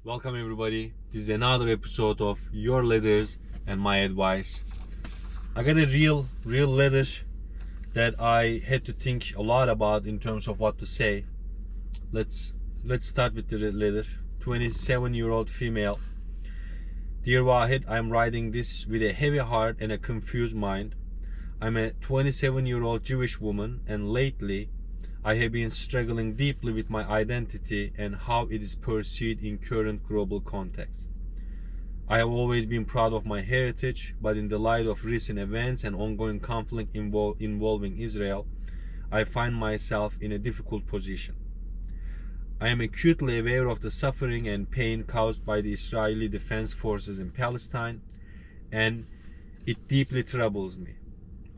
Welcome everybody. This is another episode of Your Letters and My Advice. I got a real letter that I had to think a lot about in terms of what to say. Let's start with the letter. 27-year-old female. Dear Wahid, I'm writing this with a heavy heart and a confused mind. I'm a 27-year-old Jewish woman, and lately I have been struggling deeply with my identity and how it is perceived in current global context. I have always been proud of my heritage, but in the light of recent events and ongoing conflict involving Israel, I find myself in a difficult position. I am acutely aware of the suffering and pain caused by the Israeli Defense Forces in Palestine, and it deeply troubles me.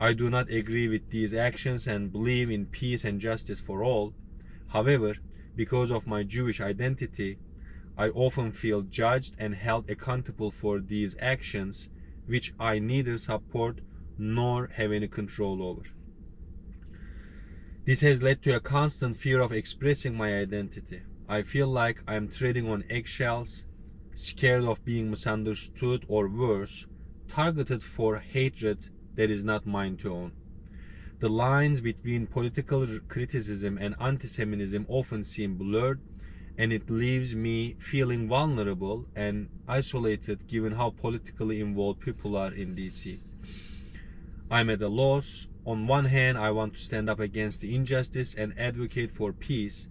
I do not agree with these actions and believe in peace and justice for all. However, because of my Jewish identity, I often feel judged and held accountable for these actions, which I neither support nor have any control over. This has led to a constant fear of expressing my identity. I feel like I am treading on eggshells, scared of being misunderstood or worse, targeted for hatred that is not mine to own. The lines between political criticism and anti-Semitism often seem blurred, and it leaves me feeling vulnerable and isolated given how politically involved people are in DC. I'm at a loss. On one hand, I want to stand up against the injustice and advocate for peace,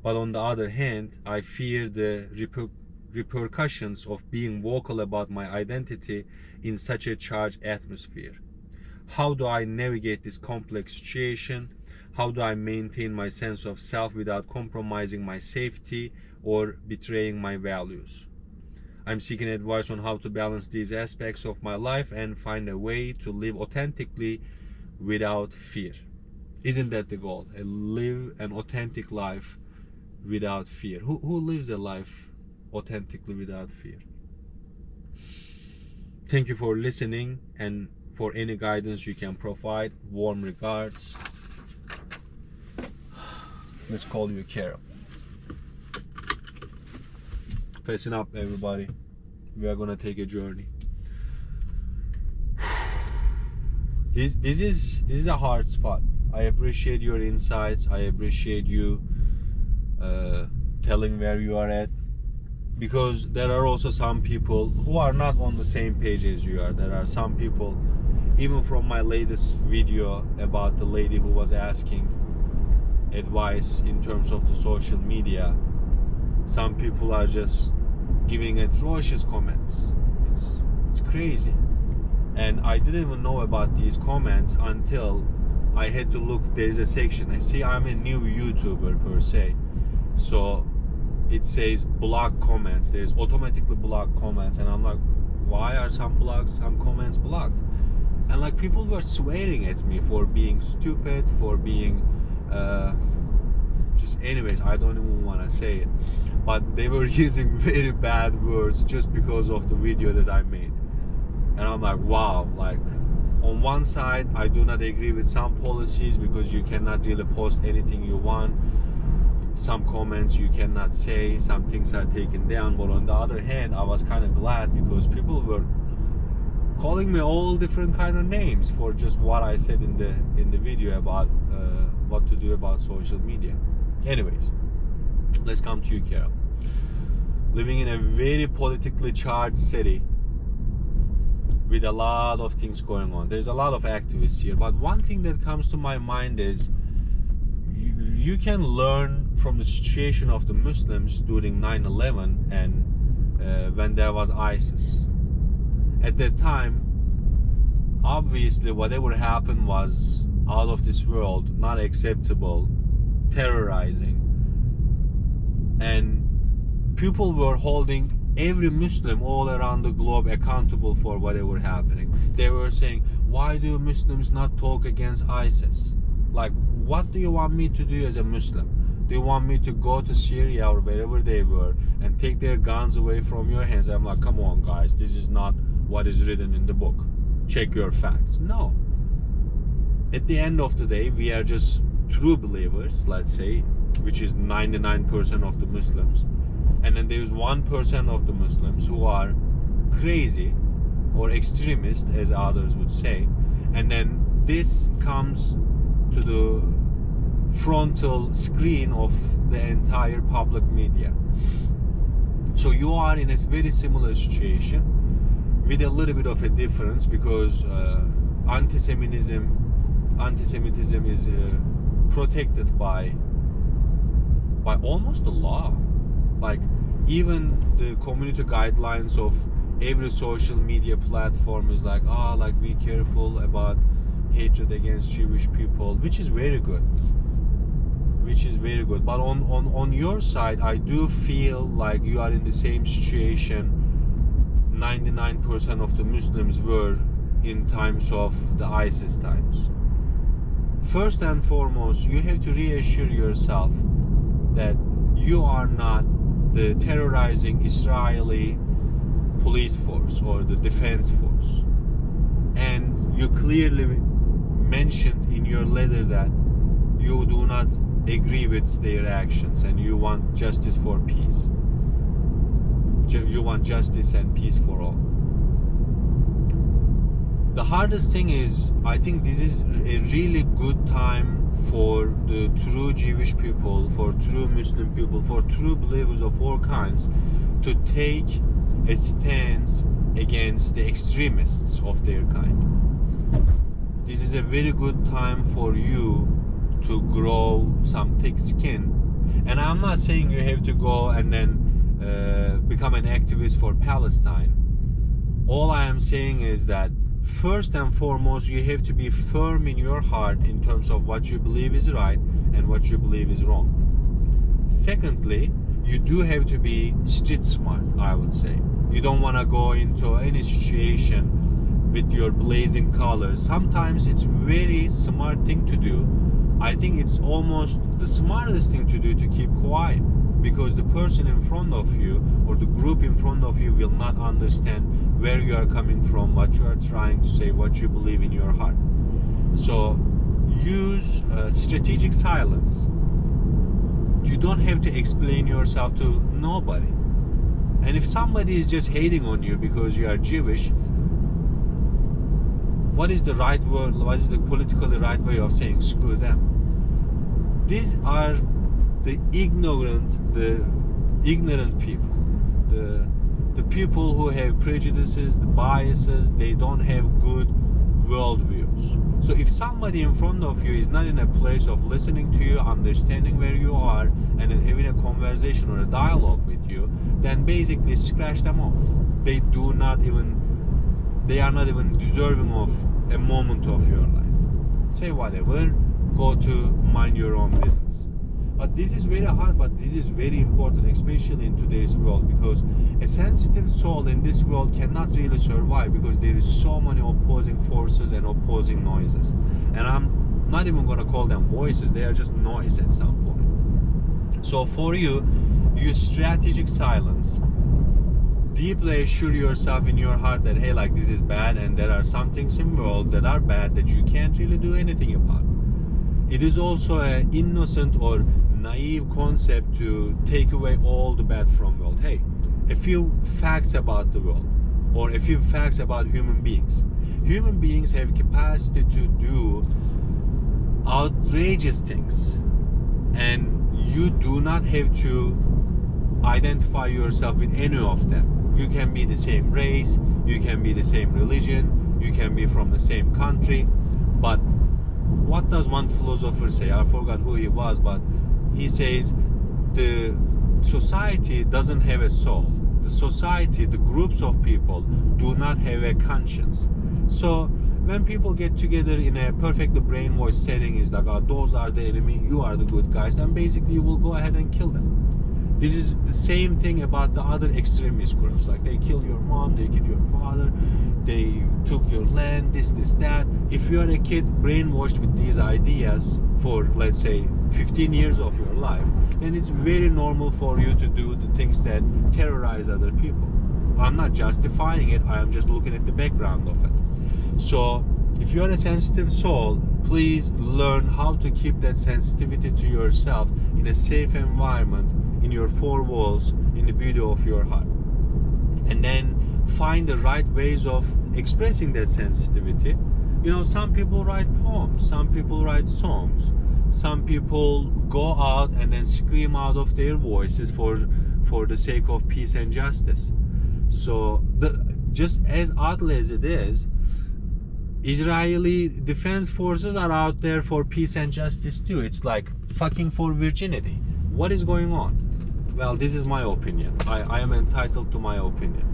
but on the other hand, I fear the repercussions of being vocal about my identity in such a charged atmosphere. How do I navigate this complex situation? How do I maintain my sense of self without compromising my safety or betraying my values? I'm seeking advice on how to balance these aspects of my life and find a way to live authentically without fear. Isn't that the goal? Live an authentic life without fear. Who lives a life authentically without fear? Thank you for listening, and for any guidance you can provide, warm regards. Let's call you Carol. Facing up, everybody. We are gonna take a journey. This is a hard spot. I appreciate your insights. I appreciate you telling where you are at, because there are also some people who are not on the same page as you are. There are some people, even from my latest video about the lady who was asking advice in terms of the social media, some people are just giving atrocious comments. It's crazy. And I didn't even know about these comments until I had to look. There's a section. I see I'm a new YouTuber per se, so it says block comments. There's automatically blocked comments, and I'm like, why are some comments blocked? And like, people were swearing at me for being stupid, for being just anyways, I don't even want to say it, but they were using very bad words just because of the video that I made. And I'm like, wow, like, on one side I do not agree with some policies because you cannot really post anything you want. Some comments you cannot say, some things are taken down. But on the other hand, I was kind of glad because people were calling me all different kind of names for just what I said in the video about what to do about social media. Anyways, let's come to you, Carol. Living in a very politically charged city with a lot of things going on. There's a lot of activists here, but one thing that comes to my mind is you can learn from the situation of the Muslims during 9/11 and when there was ISIS. At that time, obviously whatever happened was out of this world, not acceptable, terrorizing, and people were holding every Muslim all around the globe accountable for whatever happening. They were saying, why do Muslims not talk against ISIS? Like, what do you want me to do as a Muslim? Do you want me to go to Syria or wherever they were and take their guns away from your hands? I'm like, come on guys, this is not what is written in the book. Check your facts. No. At the end of the day, we are just true believers, let's say, which is 99% of the Muslims. and then there's 1% of the Muslims who are crazy or extremist, as others would say, and then this comes to the frontal screen of the entire public media. So you are in a very similar situation with a little bit of a difference, because anti-Semitism is protected by almost the law. Like even the community guidelines of every social media platform is like, like be careful about hatred against Jewish people, which is very good. But on your side, I do feel like you are in the same situation 99% of the Muslims were in times of the ISIS times. First and foremost, you have to reassure yourself that you are not the terrorizing Israeli police force or the defense force. And you clearly mentioned in your letter that you do not agree with their actions and you want justice for peace. You want justice and peace for all. The hardest thing is, I think this is a really good time for the true Jewish people, for true Muslim people, for true believers of all kinds to take a stance against the extremists of their kind. This is a very good time for you to grow some thick skin. And I'm not saying you have to go and then become an activist for Palestine. All I am saying is that first and foremost, you have to be firm in your heart in terms of what you believe is right and what you believe is wrong. Secondly, you do have to be street smart, I would say. You don't want to go into any situation with your blazing colors. Sometimes it's very smart thing to do. I think it's almost the smartest thing to do to keep quiet, because the person in front of you or the group in front of you will not understand where you are coming from, what you are trying to say, what you believe in your heart. So use strategic silence. You don't have to explain yourself to nobody. And if somebody is just hating on you because you are Jewish, what is the right word, what is the politically right way of saying screw them? These are the ignorant people, the people who have prejudices, the biases. They don't have good worldviews. So if somebody in front of you is not in a place of listening to you, understanding where you are, and then having a conversation or a dialogue with you, then basically scratch them off. They are not even deserving of a moment of your life. Say whatever, go to mind your own business. But this is very hard, but this is very important, especially in today's world, because a sensitive soul in this world cannot really survive, because there is so many opposing forces and opposing noises. And I'm not even going to call them voices, they are just noise at some point. So for you, use strategic silence. Deeply assure yourself in your heart that, hey, like this is bad, and there are some things in the world that are bad that you can't really do anything about. It is also an innocent or naive concept to take away all the bad from the world. Hey, a few facts about the world, or a few facts about human beings. Human beings have capacity to do outrageous things, and you do not have to identify yourself with any of them. You can be the same race, you can be the same religion, you can be from the same country, but what does one philosopher say? I forgot who he was, but he says the society doesn't have a soul. The society, the groups of people do not have a conscience. So when people get together in a perfectly brainwashed setting, is like, those are the enemy, you are the good guys, then basically you will go ahead and kill them. This is the same thing about the other extremist groups. Like they kill your mom, they kill your father, they took your land, this, that. If you are a kid brainwashed with these ideas for, let's say, 15 years of your life, then it's very normal for you to do the things that terrorize other people. I'm not justifying it, I am just looking at the background of it. So if you are a sensitive soul, please learn how to keep that sensitivity to yourself in a safe environment, in your four walls, in in the beauty of your heart, and then find the right ways of expressing that sensitivity. You know, some people write poems, some people write songs, some people go out and then scream out of their voices for the sake of peace and justice. So just as oddly as it is, Israeli defense forces are out there for peace and justice too. It's like fucking for virginity. What is going on? Well, this is my opinion. I am entitled to my opinion.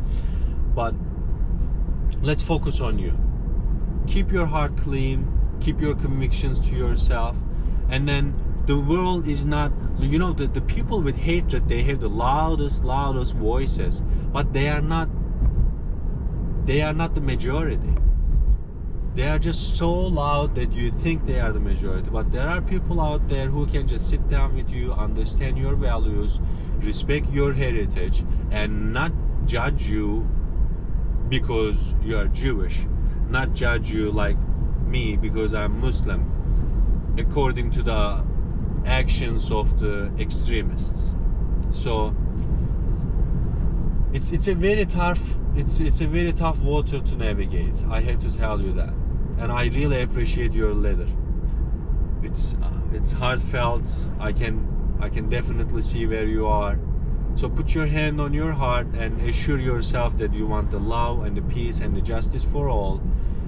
But let's focus on you. Keep your heart clean, keep your convictions to yourself, and then the world is not, you know, the people with hatred, they have the loudest voices, but they are not the majority. They are just so loud that you think they are the majority, but there are people out there who can just sit down with you, understand your values, respect your heritage, and not judge you because you are Jewish, not judge you like me because I'm Muslim, according to the actions of the extremists. So it's a very tough water to navigate. I have to tell you that, and I really appreciate your letter. It's heartfelt. I can definitely see where you are. So put your hand on your heart and assure yourself that you want the love and the peace and the justice for all.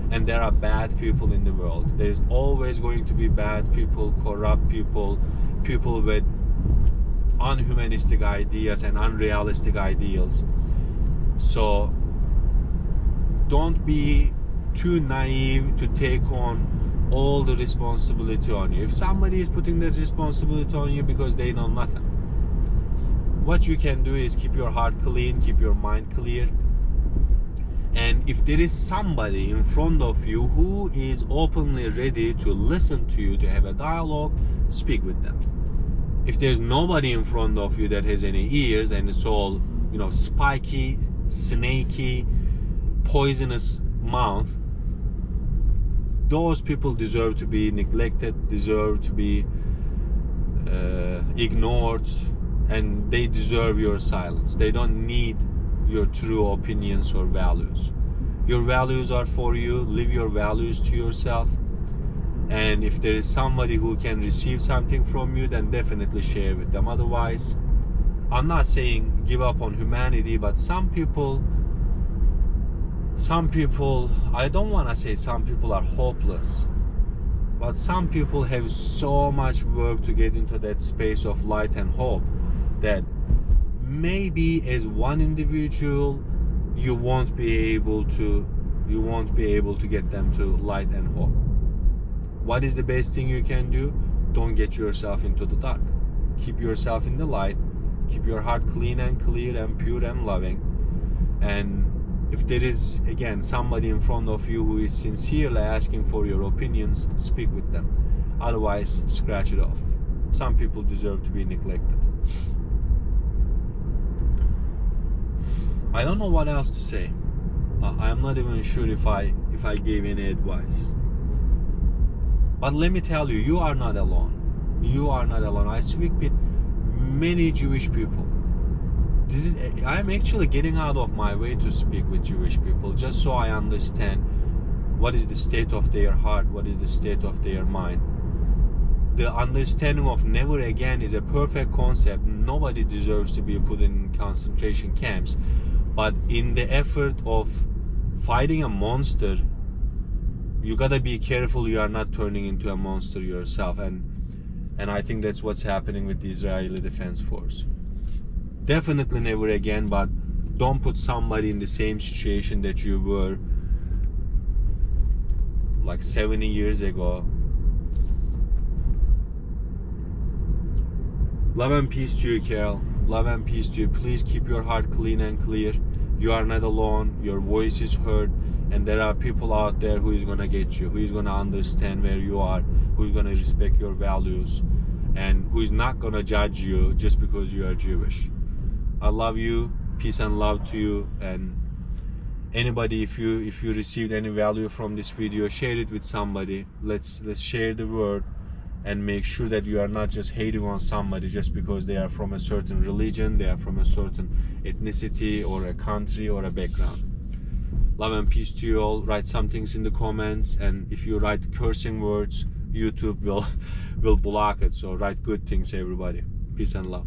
And there are bad people in the world. There's always going to be bad people, corrupt people, people with unhumanistic ideas and unrealistic ideals. So don't be too naive to take on all the responsibility on you. If somebody is putting that responsibility on you because they know nothing, what you can do is keep your heart clean, keep your mind clear. And if there is somebody in front of you who is openly ready to listen to you, to have a dialogue, speak with them. If there's nobody in front of you that has any ears and it's all, you know, spiky, snaky, poisonous mouth, those people deserve to be neglected, deserve to be ignored, and they deserve your silence. They don't need your true opinions or values. Your values are for you. Live your values to yourself. And if there is somebody who can receive something from you, then definitely share with them. Otherwise, I'm not saying give up on humanity, but some people, I don't want to say some people are hopeless, but some people have so much work to get into that space of light and hope that maybe as one individual you won't be able to get them to light and hope. What is the best thing you can do? Don't get yourself into the dark. Keep yourself in the light. Keep your heart clean and clear and pure and loving. And if there is, again, somebody in front of you who is sincerely asking for your opinions, speak with them. Otherwise, scratch it off. Some people deserve to be neglected. I don't know what else to say. I'm not even sure if I gave any advice. But let me tell you, you are not alone. You are not alone. I speak with many Jewish people. I'm actually getting out of my way to speak with Jewish people just so I understand what is the state of their heart, what is the state of their mind. The understanding of never again is a perfect concept. Nobody deserves to be put in concentration camps. But in the effort of fighting a monster, you gotta be careful you are not turning into a monster yourself. And I think that's what's happening with the Israeli Defense Force. Definitely never again, but don't put somebody in the same situation that you were like 70 years ago. Love and peace to you, Carol. Love and peace to you. Please keep your heart clean and clear. You are not alone. Your voice is heard, and there are people out there who is gonna get you, who is gonna understand where you are, who is gonna respect your values, and who is not gonna judge you just because you are Jewish. I love you. Peace and love to you. And anybody, if you received any value from this video, share it with somebody. Let's share the word. and make sure that you are not just hating on somebody just because they are from a certain religion, they are from a certain ethnicity or a country or a background. Love and peace to you all. Write some things in the comments, and if you write cursing words, YouTube will block it. So write good things, everybody. Peace and love.